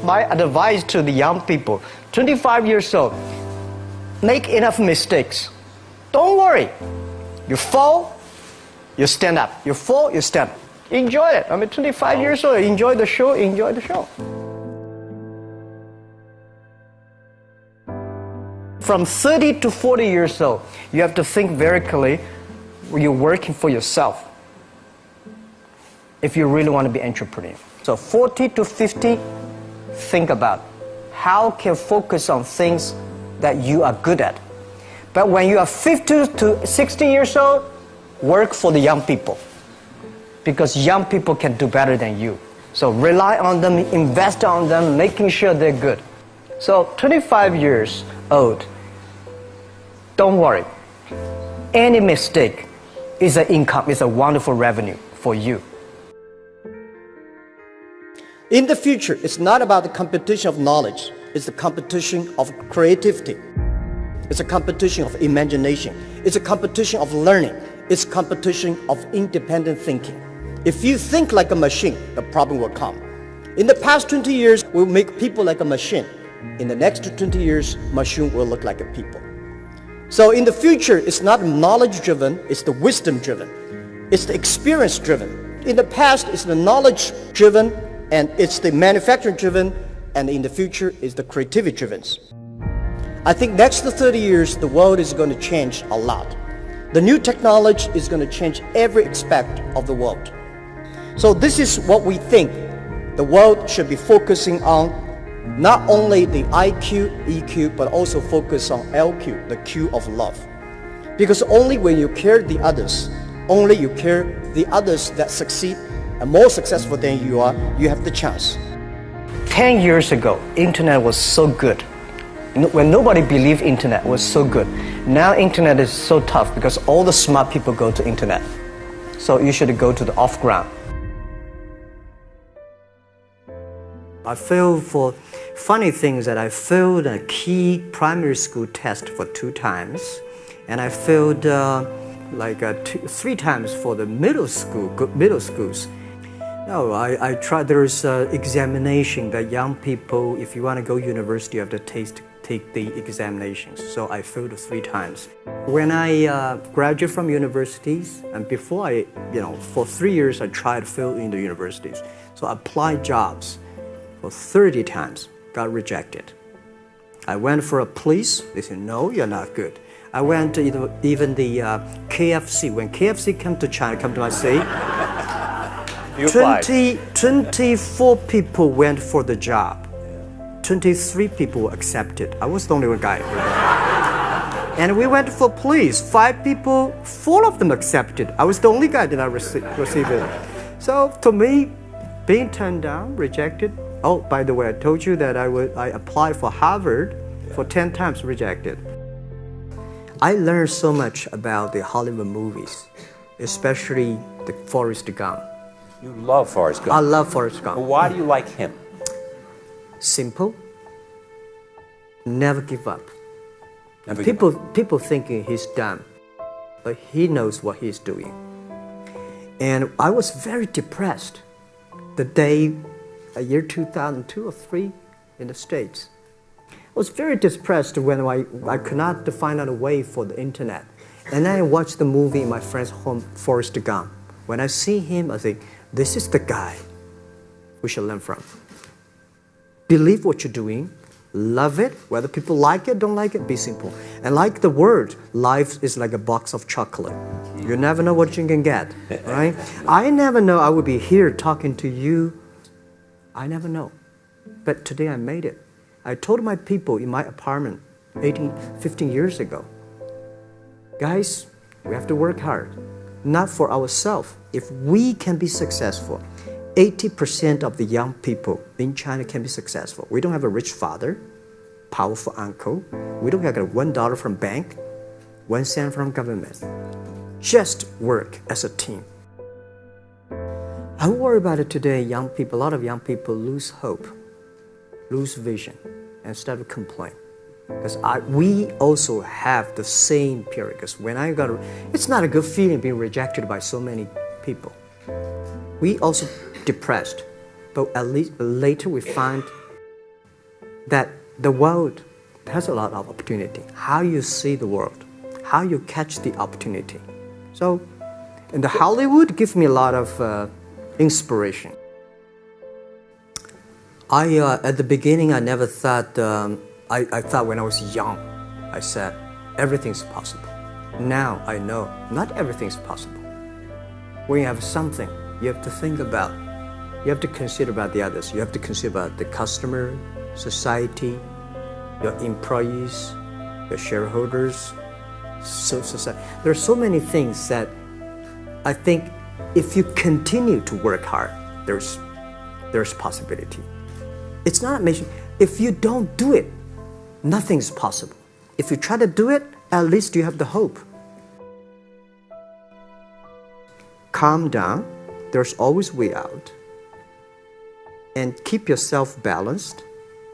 my advice to the young people, 25 years old, make enough mistakes. Don't worry. You fall, you stand up. You fall, you stand up. Enjoy it. I mean, 25 years old, enjoy the show, enjoy the show. From 30 to 40 years old, you have to think very clearly, you're working for yourself if you really want to be an entrepreneur. So 40 to 50, think about how can you focus on things that you are good at. But when you are 50 to 60 years old, work for the young people, because young people can do better than you. So rely on them, invest on them, making sure they're good. So 25 years old, don't worry. Any mistake is an income, is a wonderful revenue for you. In the future, it's not about the competition of knowledge. It's the competition of creativity. It's a competition of imagination. It's a competition of learning. It's a competition of independent thinking. If you think like a machine, the problem will come. In the past 20 years, we'll make people like a machine. In the next 20 years, machine will look like a people. So in the future, it's not knowledge-driven, it's the wisdom-driven. It's the experience-driven. In the past, it's the knowledge-driven, and it's the manufacturing-driven, and in the future, it's the creativity-driven. I think next 30 years, the world is going to change a lot. The new technology is going to change every aspect of the world. So this is what we think the world should be focusing on, not only the IQ, EQ, but also focus on LQ, the Q of love. Because only when you care the others, only you care the others that succeed and more successful than you are, you have the chance. 10 years ago, internet was so good. When nobody believed internet was so good. Now internet is so tough because all the smart people go to internet. So you should go to the off-ground. I failed for funny things that I failed a key primary school test for 2 times. And I failed 3 times for the middle schools. No, I tried. There's an examination that young people, if you want to go to university, you have to take the examinations. So I failed 3 times. When I graduated from universities, and before for 3 years I tried to fill in the universities. So I applied jobs for 30 times, got rejected. I went for a police, they said, no, you're not good. I went to even the KFC. When KFC came to China, come to my city, 24 people went for the job. 23 people were accepted. I was the only one guy. And we went for police. 5 people, 4 of them accepted. I was the only guy that I received it. So to me, being turned down, rejected. Oh, by the way, I told you that I applied for Harvard for 10 times, rejected. I learned so much about the Hollywood movies, especially the Forrest Gump. You love Forrest Gump. I love Forrest Gump. Well, why do you like him? Simple. Never give up. Never give up. People thinking he's dumb, but he knows what he's doing. And I was very depressed the day, year 2002 or 3 in the States. I was very depressed when I could not find out a way for the internet. And then I watched the movie in my friend's home, Forrest Gump. When I see him, I think, this is the guy we should learn from. Believe what you're doing, love it, whether people like it, don't like it, be simple. And like the word, life is like a box of chocolate. You never know what you can get, right? I never know I would be here talking to you. I never know. But today I made it. I told my people in my apartment 15 years ago, guys, we have to work hard, not for ourselves. If we can be successful, 80% of the young people in China can be successful. We don't have a rich father, powerful uncle. We don't have $1 from bank, 1 cent from government. Just work as a team. I worry about it today. Young people, a lot of young people lose hope, lose vision, and start to complain. Because we also have the same period. Because when it's not a good feeling being rejected by so many people. We also depressed, but at least later we find that the world has a lot of opportunity. How you see the world, how you catch the opportunity. So, and the Hollywood gives me a lot of inspiration. At the beginning, I never thought, I thought when I was young, I said, everything's possible. Now I know not everything's possible. When you have something, you have to think about, you have to consider about the others. You have to consider about the customer, society, your employees, your shareholders, society. There are so many things that I think if you continue to work hard, there's possibility. It's not amazing. If you don't do it, nothing's possible. If you try to do it, at least you have the hope. Calm down. There's always a way out. And keep yourself balanced.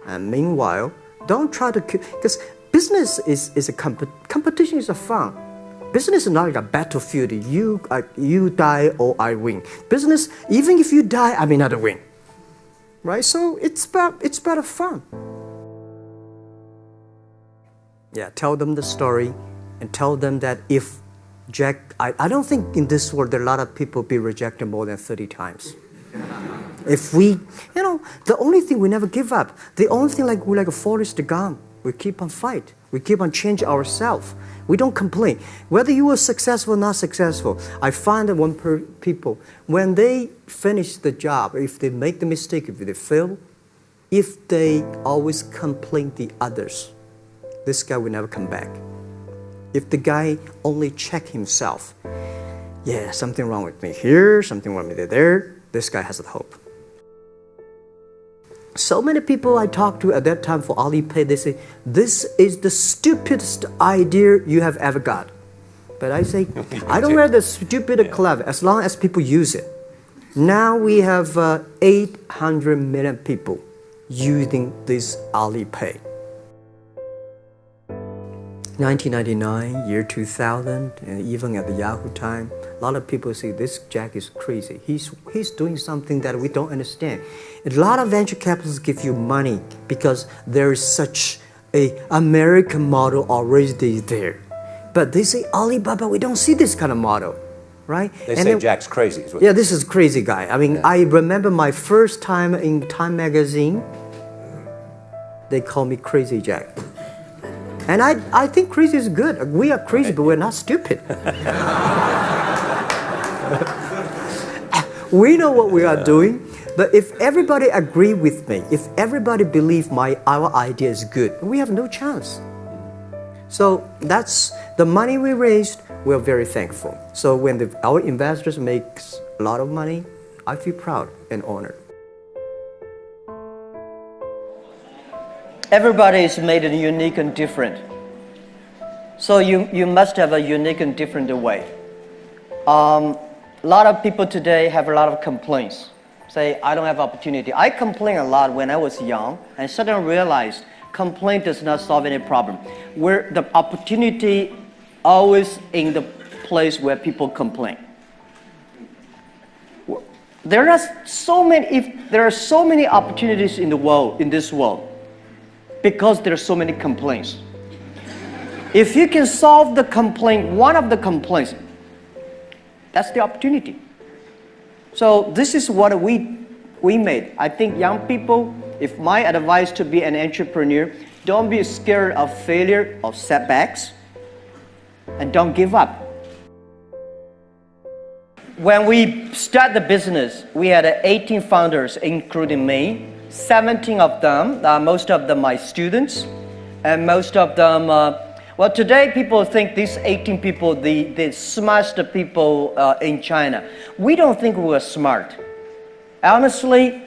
And meanwhile, don't try to, because business is a competition is a fun. Business is not like a battlefield. You die or I win. Business, even if you die, I may not win. Right? So it's about fun. Yeah, tell them the story and tell them that if Jack, I don't think in this world there are a lot of people be rejected more than 30 times. If we, the only thing we never give up, the only thing we're like a Forrest Gump, we keep on fight. We keep on changing ourselves. We don't complain. Whether you are successful or not successful, I find that people, when they finish the job, if they make the mistake, if they fail, if they always complain the others, this guy will never come back. If the guy only check himself, yeah, something wrong with me here, something wrong with me there, this guy has the hope. So many people I talked to at that time for Alipay, they say, this is the stupidest idea you have ever got. But I say, I don't wear the stupid clever as long as people use it. Now we have 800 million people using this Alipay. 1999, year 2000, and even at the Yahoo time, a lot of people say this Jack is crazy. He's doing something that we don't understand. A lot of venture capitalists give you money because there is such an American model already there. But they say, Alibaba, we don't see this kind of model, right? They say Jack's crazy. Yeah, this is crazy guy. I mean, I remember my first time in Time magazine, they call me Crazy Jack. And I think crazy is good. We are crazy, but we're not stupid. We know what we are doing, but if everybody agree with me, if everybody believe our idea is good, we have no chance. So that's the money we raised. We're very thankful. So when our investors make a lot of money, I feel proud and honored. Everybody is made unique and different. So you must have a unique and different way. A lot of people today have a lot of complaints. Say, I don't have opportunity. I complained a lot when I was young and suddenly realized complaint does not solve any problem. Where the opportunity always in the place where people complain. There are so many opportunities in the world, in this world, because there are so many complaints. If you can solve the complaint, one of the complaints, that's the opportunity. So this is what we made. I think young people, if my advice to be an entrepreneur, don't be scared of failure or setbacks, and don't give up. When we start the business, we had 18 founders, including me. 17 of them, most of them my students, and most of them, well, today people think these 18 people, the smartest people in China. We don't think we're smart. Honestly,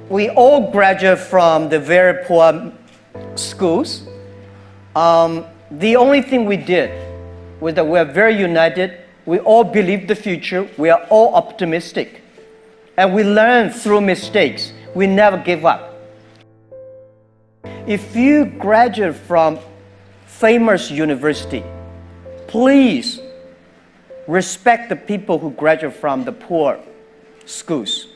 we all graduate from the very poor schools. The only thing we did was that we're very united. We all believe the future. We are all optimistic. And we learn through mistakes. We never give up. If you graduate from famous university, please respect the people who graduate from the poor schools.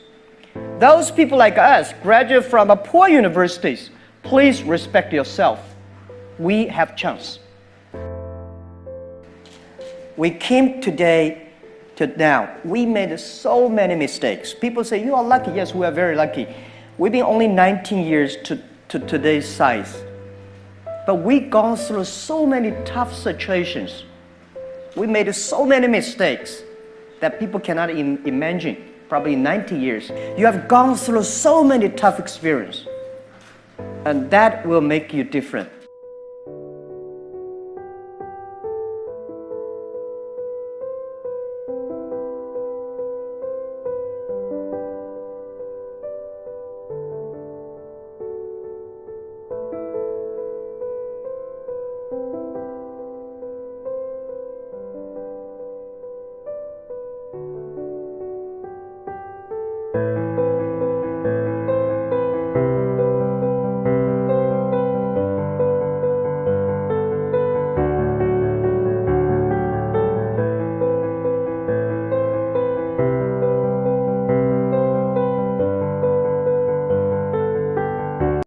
Those people like us graduate from poor universities. Please respect yourself. We have chance. We came today to now. We made so many mistakes. People say, you are lucky. Yes, we are very lucky. We've been only 19 years to today's size. But we've gone through so many tough situations. We made so many mistakes that people cannot imagine. Probably 90 years. You have gone through so many tough experiences. And that will make you different.